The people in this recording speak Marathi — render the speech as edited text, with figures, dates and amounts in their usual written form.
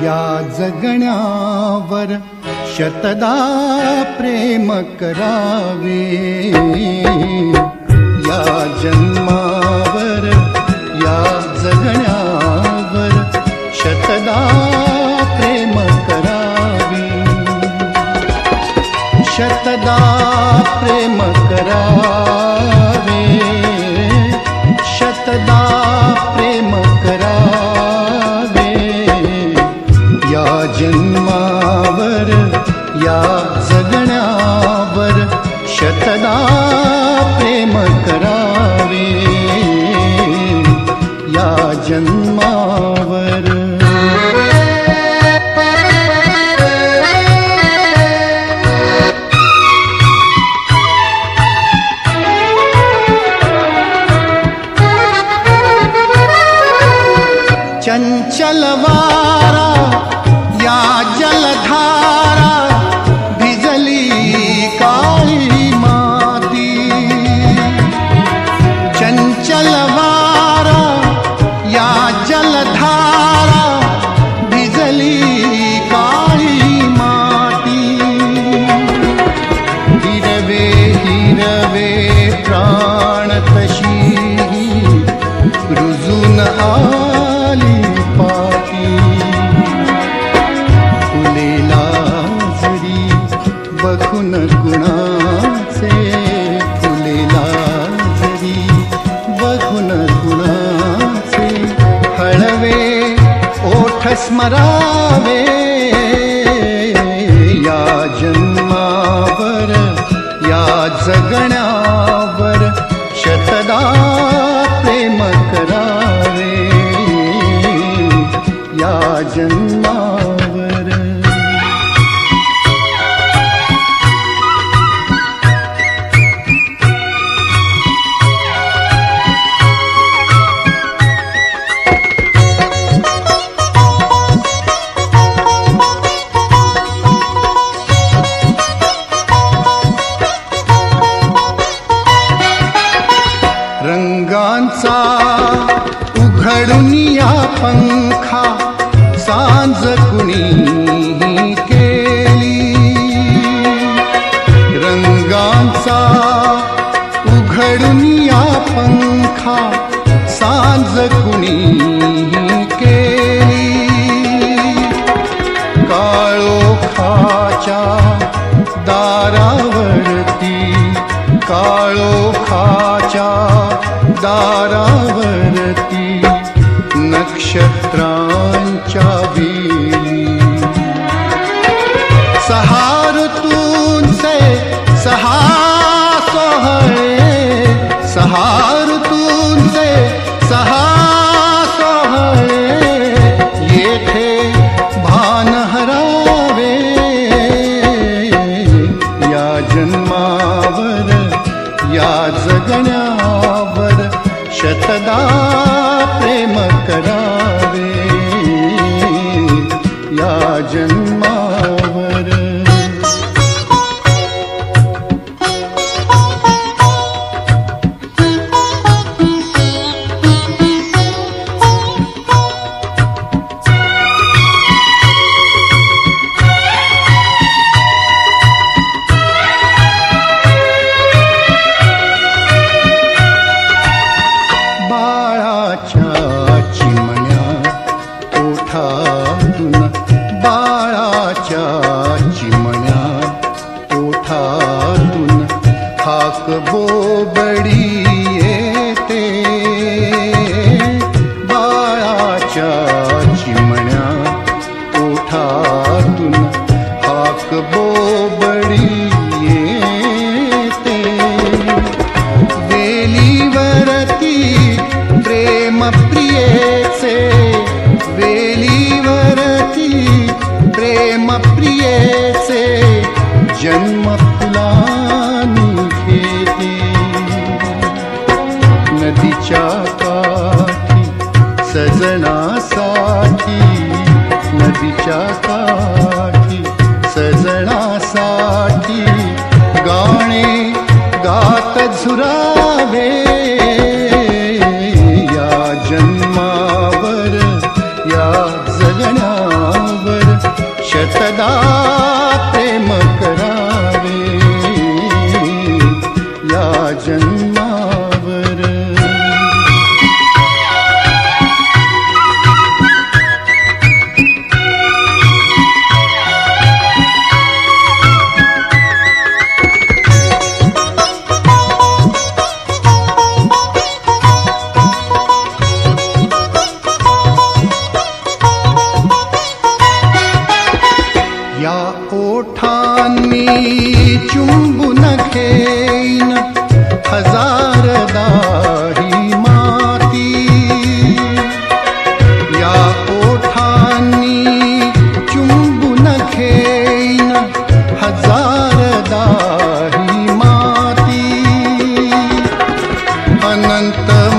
या जगण्यावर शतदा प्रेम करावे, या जन्मावर या जगण्यावर शतदा प्रेम करावे, शतदा प्रेम करावे, शतदा प्रेम करावे, या जन्मावर या जगण्यावर शतदा प्रेम करावे, या जन्मावर। चंचल वारा या जलधारा भिजली काळी माती, चंचल वारा या जलधारा भिजली काळी माती, हिरवे हिरवे प्राण तशी रुजून आली पाती, फुलेला जरी बघून कुणाचे, फुलेला जरी बघून कुणाचे, हळवे ओठ स्मरावे, या जन्मावर या जगण्यावर शतदा प्रेम करावे, या जन्मावर। रंगांचा उघडून या पंखा सांज कुणी केली, रंगांचा उघडून या पंखा सांज कुणी केली, काळोखाच्या दारावरती, काळोखाच्या दारावरती नक्षत्रांच्या वेली, सहा ऋतूंचे सहा सोहळे, सहा ऋतूंचे सहा सोहळे, येथे भान हरावे, या जन्मावर या जगण्यावर शतदा प्रेम करावे, या जन्मावर। बाळाच्या चिमण्या ओठातून हाक बोबडी येते, बाळाच्या चिमण्या ओठातून हाक बोबडी येते, वेलीवरती प्रेम प्रियेचे, वेलीवरती प्रेम प्रियेचे जन्म फुलांनी घेते, नदीच्या काठी सजनासाठी, नदीच्या काठी सजनासाठी गाणे गात झुरावे, या जन्मावर या जगण्यावर अनंत